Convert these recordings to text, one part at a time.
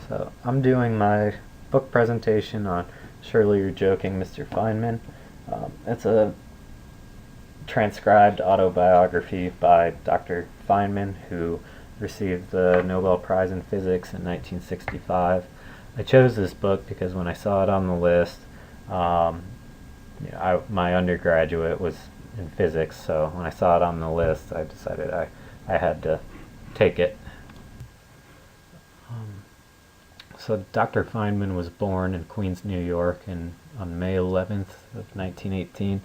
So I'm doing my book presentation on Surely You're Joking, Mr. Feynman. It's a transcribed autobiography by Dr. Feynman, who received the Nobel Prize in Physics in 1965. I chose this book because when I saw it on the list, my undergraduate was in physics, so when I saw it on the list, I decided I had to take it. So Dr. Feynman was born in Queens, New York on May 11th of 1918.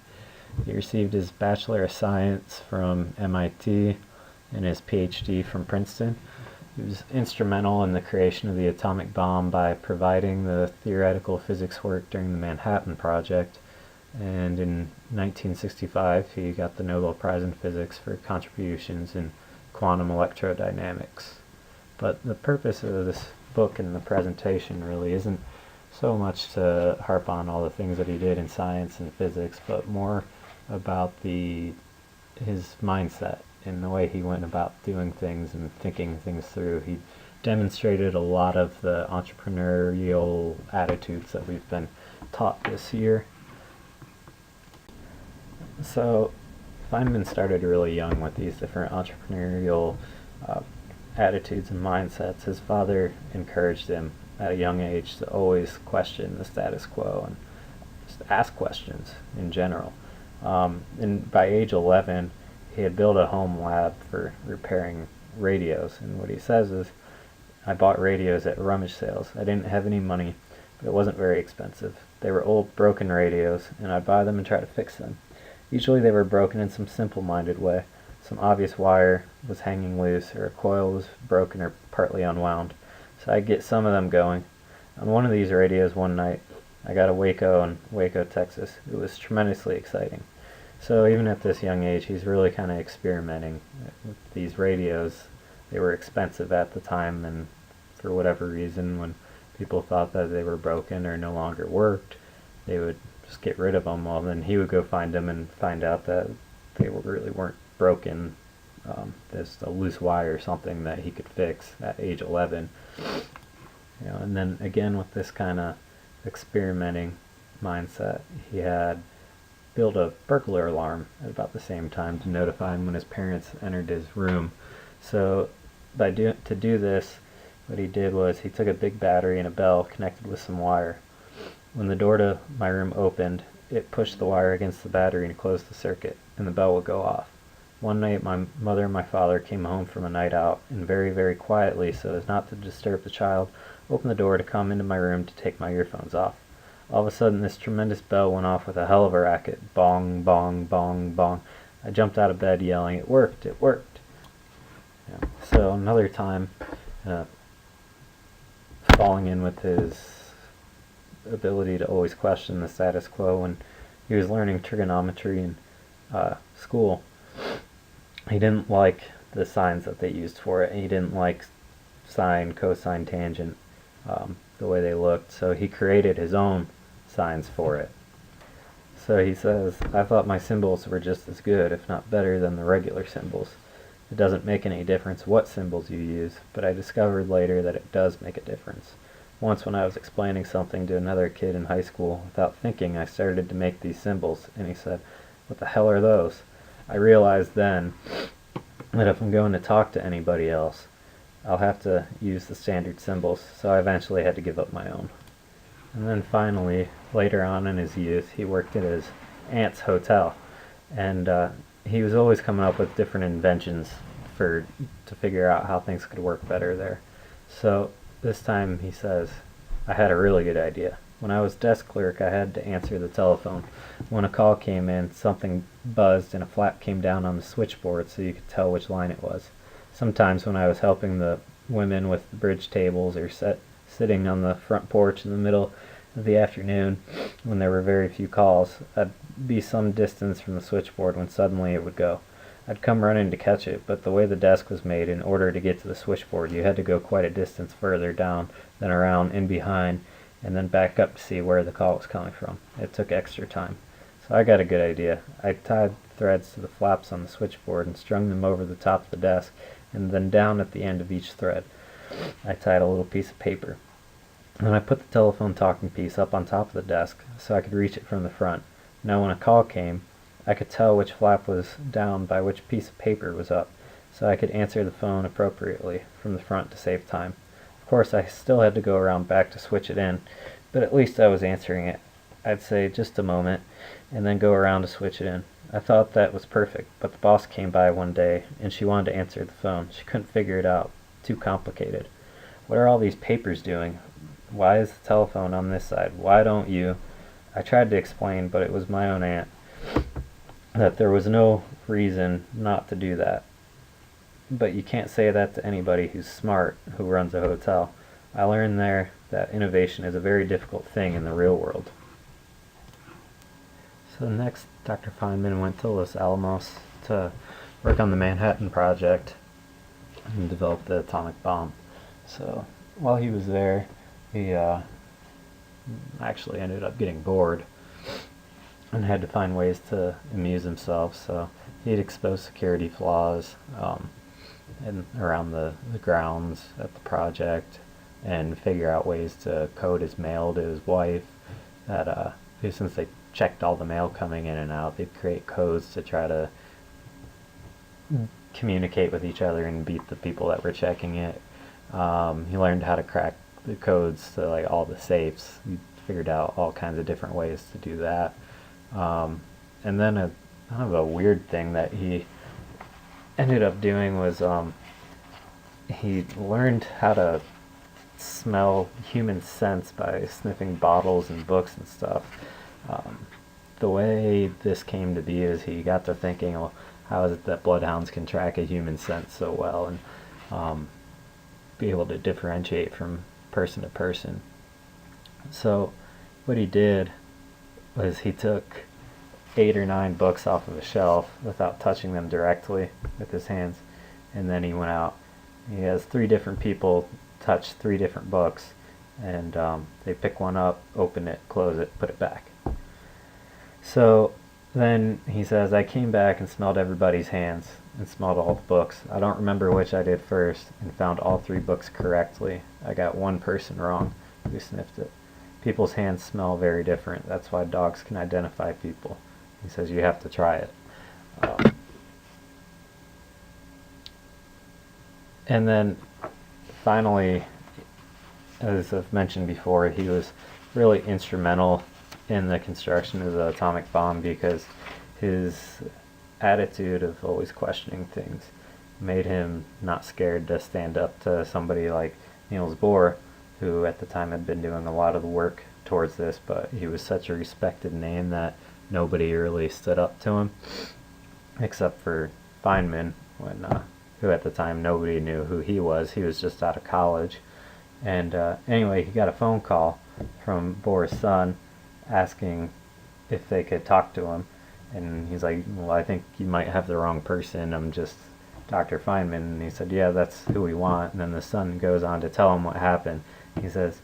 He received his Bachelor of Science from MIT and his PhD from Princeton. He was instrumental in the creation of the atomic bomb by providing the theoretical physics work during the Manhattan Project. And in 1965, he got the Nobel Prize in Physics for contributions in quantum electrodynamics. But the purpose of this book and the presentation really isn't so much to harp on all the things that he did in science and physics, but more about his mindset and the way he went about doing things and thinking things through. He demonstrated a lot of the entrepreneurial attitudes that we've been taught this year. So Feynman started really young with these different entrepreneurial attitudes and mindsets. His father encouraged him at a young age to always question the status quo and just ask questions in general. And by age 11, he had built a home lab for repairing radios. And what he says is, I bought radios at rummage sales. I didn't have any money, but it wasn't very expensive. They were old, broken radios, and I'd buy them and try to fix them. Usually they were broken in some simple-minded way. Some obvious wire was hanging loose, or a coil was broken or partly unwound. So I'd get some of them going. On one of these radios one night, I got a Waco in Waco, Texas. It was tremendously exciting. So even at this young age, he's really kind of experimenting with these radios. They were expensive at the time, and for whatever reason, when people thought that they were broken or no longer worked, they would just get rid of them. Well, then he would go find them and find out that they really weren't broken. There's a loose wire or something that he could fix at age 11. And then again with this kind of experimenting mindset, he had built a burglar alarm at about the same time to notify him when his parents entered his room. So to do this, what he did was he took a big battery and a bell connected with some wire. When the door to my room opened, it pushed the wire against the battery and closed the circuit, and the bell would go off. One night my mother and my father came home from a night out, and very, very quietly, so as not to disturb the child, opened the door to come into my room to take my earphones off. All of a sudden this tremendous bell went off with a hell of a racket. Bong, bong, bong, bong. I jumped out of bed yelling, "It worked, it worked." So another time, falling in with his ability to always question the status quo when he was learning trigonometry in school. He didn't like the signs that they used for it. He didn't like sine, cosine, tangent, the way they looked, so he created his own signs for it. So he says, I thought my symbols were just as good, if not better, than the regular symbols. It doesn't make any difference what symbols you use, but I discovered later that it does make a difference. Once when I was explaining something to another kid in high school, without thinking I started to make these symbols, and he said, "What the hell are those?" I realized then that if I'm going to talk to anybody else, I'll have to use the standard symbols, so I eventually had to give up my own. And then finally, later on in his youth, he worked at his aunt's hotel, and he was always coming up with different inventions to figure out how things could work better there. So this time he says, I had a really good idea. When I was desk clerk, I had to answer the telephone. When a call came in, something buzzed and a flap came down on the switchboard so you could tell which line it was. Sometimes when I was helping the women with the bridge tables or sitting on the front porch in the middle of the afternoon when there were very few calls, I'd be some distance from the switchboard when suddenly it would go. I'd come running to catch it, but the way the desk was made, in order to get to the switchboard, you had to go quite a distance further down, then around and behind, and then back up to see where the call was coming from. It took extra time. So I got a good idea. I tied threads to the flaps on the switchboard and strung them over the top of the desk, and then down at the end of each thread I tied a little piece of paper. Then I put the telephone talking piece up on top of the desk so I could reach it from the front. Now when a call came, I could tell which flap was down by which piece of paper was up, so I could answer the phone appropriately from the front to save time. Of course, I still had to go around back to switch it in, but at least I was answering it. I'd say just a moment, and then go around to switch it in. I thought that was perfect, but the boss came by one day, and she wanted to answer the phone. She couldn't figure it out. Too complicated. What are all these papers doing? Why is the telephone on this side? Why don't you? I tried to explain, but it was my own aunt, that there was no reason not to do that. But you can't say that to anybody who's smart, who runs a hotel. I learned there that innovation is a very difficult thing in the real world. So next, Dr. Feynman went to Los Alamos to work on the Manhattan Project and develop the atomic bomb. So while he was there, he actually ended up getting bored and had to find ways to amuse himself. So he'd expose security flaws and around the grounds at the project, and figure out ways to code his mail to his wife. That since they checked all the mail coming in and out, they'd create codes to try to communicate with each other and beat the people that were checking it. He learned how to crack the codes to like all the safes. He figured out all kinds of different ways to do that. And then kind of a weird thing that he ended up doing was he learned how to smell human scents by sniffing bottles and books and stuff. The way this came to be is he got to thinking, well, how is it that bloodhounds can track a human scent so well and be able to differentiate from person to person? So what he did was he took 8 or 9 books off of a shelf without touching them directly with his hands, and then he went out. He has 3 different people touch 3 different books, and they pick one up, open it, close it, put it back. So then he says, I came back and smelled everybody's hands and smelled all the books. I don't remember which I did first, and found all 3 books correctly. I got one person wrong who sniffed it. People's hands smell very different. That's why dogs can identify people. He says you have to try it. And then finally, as I've mentioned before, he was really instrumental in the construction of the atomic bomb, because his attitude of always questioning things made him not scared to stand up to somebody like Niels Bohr, who at the time had been doing a lot of the work towards this, but he was such a respected name that nobody really stood up to him, except for Feynman, who at the time nobody knew who he was. He was just out of college. And anyway, he got a phone call from Bohr's son asking if they could talk to him. And he's like, well, I think you might have the wrong person. I'm just Dr. Feynman. And he said, yeah, that's who we want. And then the son goes on to tell him what happened. He says,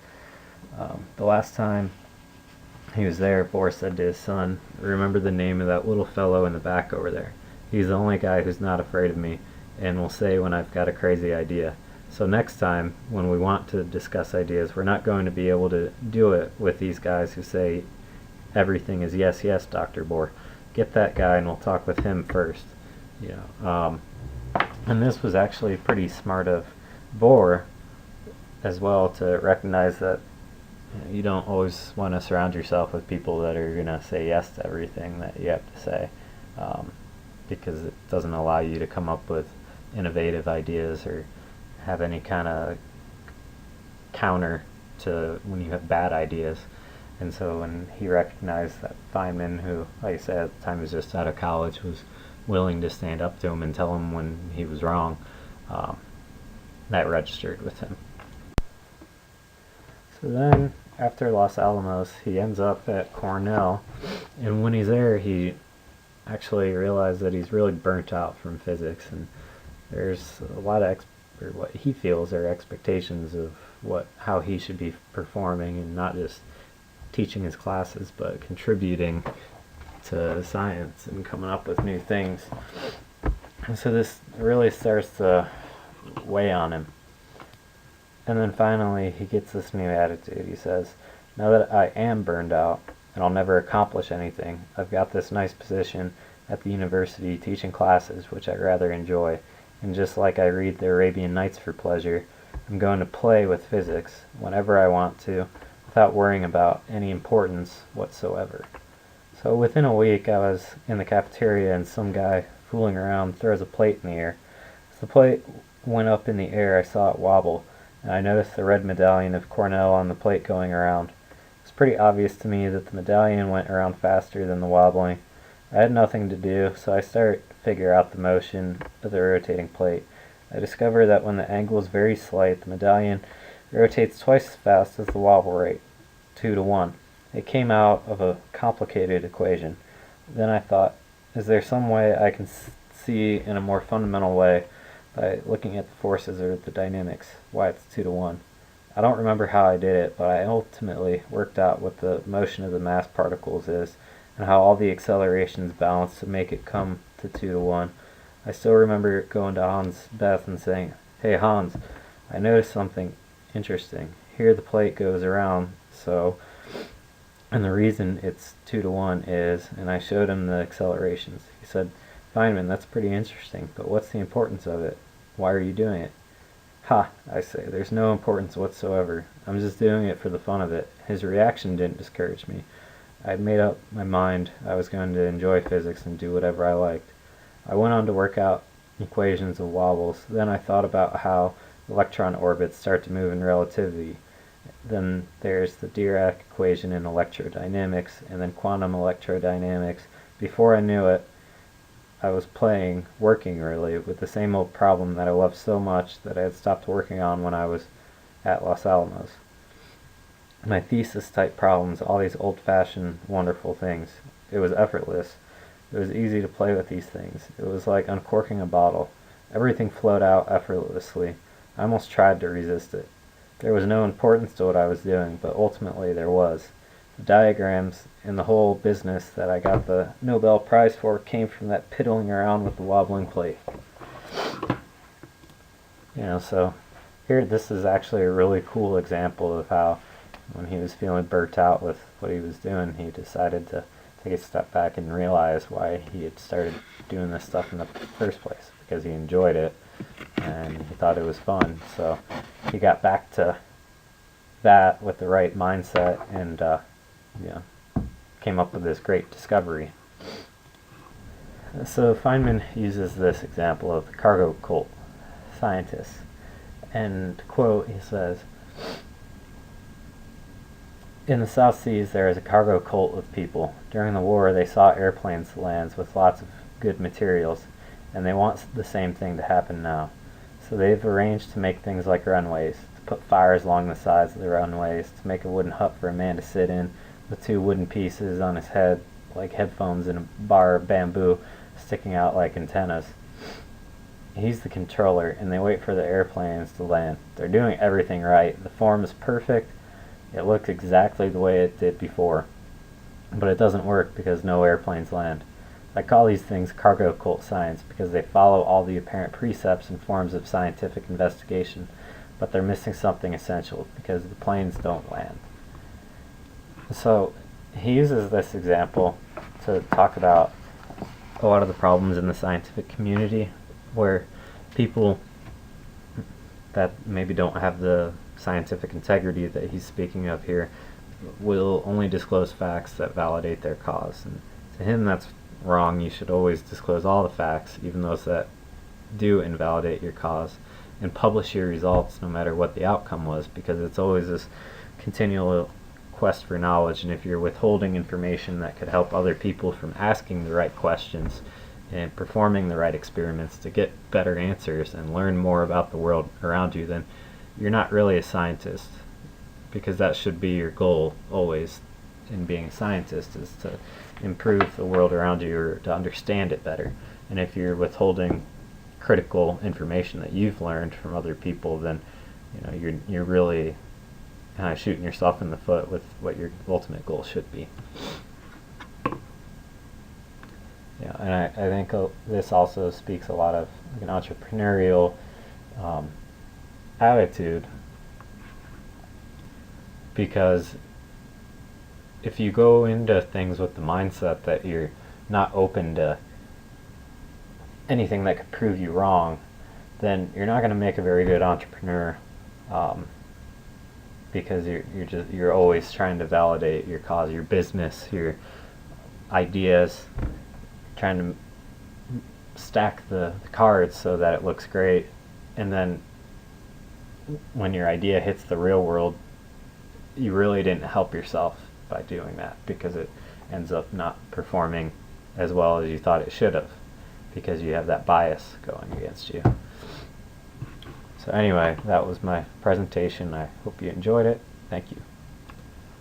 the last time he was there, Bohr said to his son, remember the name of that little fellow in the back over there. He's the only guy who's not afraid of me and will say when I've got a crazy idea. So next time, when we want to discuss ideas, we're not going to be able to do it with these guys who say everything is yes, yes, Dr. Bohr. Get that guy and we'll talk with him first. And this was actually pretty smart of Bohr as well, to recognize that you don't always want to surround yourself with people that are going to say yes to everything that you have to say, because it doesn't allow you to come up with innovative ideas or have any kind of counter to when you have bad ideas. And so when he recognized that Feynman, who, like I said, at the time was just out of college, was willing to stand up to him and tell him when he was wrong, that registered with him. So then, after Los Alamos, he ends up at Cornell, and when he's there, he actually realized that he's really burnt out from physics, and there's a lot of or what he feels are expectations of how he should be performing, and not just teaching his classes, but contributing to science and coming up with new things. And so this really starts to weigh on him. And then finally, he gets this new attitude. He says, now that I am burned out and I'll never accomplish anything, I've got this nice position at the university teaching classes, which I rather enjoy. And just like I read the Arabian Nights for pleasure, I'm going to play with physics whenever I want to without worrying about any importance whatsoever. So within a week, I was in the cafeteria and some guy fooling around throws a plate in the air. As the plate went up in the air, I saw it wobble, and I noticed the red medallion of Cornell on the plate going around. It was pretty obvious to me that the medallion went around faster than the wobbling. I had nothing to do, so I started to figure out the motion of the rotating plate. I discovered that when the angle is very slight, the medallion rotates twice as fast as the wobble rate, 2 to 1. It came out of a complicated equation. Then I thought, is there some way I can see in a more fundamental way, by looking at the forces or the dynamics, why it's 2 to 1? I don't remember how I did it, but I ultimately worked out what the motion of the mass particles is, and how all the accelerations balance to make it come to 2 to 1. I still remember going to Hans Beth and saying, hey Hans, I noticed something interesting. Here the plate goes around, so, and the reason it's 2 to 1 is, and I showed him the accelerations. He said, Feynman, that's pretty interesting, but what's the importance of it? Why are you doing it? Ha, I say, there's no importance whatsoever. I'm just doing it for the fun of it. His reaction didn't discourage me. I'd made up my mind I was going to enjoy physics and do whatever I liked. I went on to work out equations of wobbles. Then I thought about how electron orbits start to move in relativity. Then there's the Dirac equation in electrodynamics, and then quantum electrodynamics. Before I knew it, I was working really, with the same old problem that I loved so much that I had stopped working on when I was at Los Alamos. My thesis type problems, all these old-fashioned, wonderful things. It was effortless. It was easy to play with these things. It was like uncorking a bottle. Everything flowed out effortlessly. I almost tried to resist it. There was no importance to what I was doing, but ultimately there was. The diagrams and the whole business that I got the Nobel Prize for came from that piddling around with the wobbling plate. So here, this is actually a really cool example of how, when he was feeling burnt out with what he was doing, he decided to take a step back and realize why he had started doing this stuff in the first place, because he enjoyed it and he thought it was fun. So he got back to that with the right mindset and came up with this great discovery. So Feynman uses this example of the cargo cult scientists, and to quote, he says, in the South Seas there is a cargo cult of people. During the war they saw airplanes land with lots of good materials, and they want the same thing to happen now. So they've arranged to make things like runways, to put fires along the sides of the runways, to make a wooden hut for a man to sit in with 2 wooden pieces on his head like headphones and a bar of bamboo sticking out like antennas. He's the controller, and they wait for the airplanes to land. They're doing everything right. The form is perfect. It looks exactly the way it did before. But it doesn't work because no airplanes land. I call these things cargo cult science because they follow all the apparent precepts and forms of scientific investigation, but they're missing something essential because the planes don't land. So he uses this example to talk about a lot of the problems in the scientific community where people that maybe don't have the scientific integrity that he's speaking of here will only disclose facts that validate their cause. And to him that's wrong. You should always disclose all the facts, even those that do invalidate your cause, and publish your results no matter what the outcome was, because it's always this continual quest for knowledge, and if you're withholding information that could help other people from asking the right questions and performing the right experiments to get better answers and learn more about the world around you, then you're not really a scientist, because that should be your goal always in being a scientist, is to improve the world around you or to understand it better. And if you're withholding critical information that you've learned from other people, then you're really kind of shooting yourself in the foot with what your ultimate goal should be. And I think this also speaks a lot of an entrepreneurial attitude because if you go into things with the mindset that you're not open to anything that could prove you wrong, then you're not going to make a very good entrepreneur, because you're always trying to validate your cause, your business, your ideas, trying to stack the cards so that it looks great, and then when your idea hits the real world, you really didn't help yourself by doing that, because it ends up not performing as well as you thought it should have, because you have that bias going against you. So anyway, that was my presentation. I hope you enjoyed it. Thank you.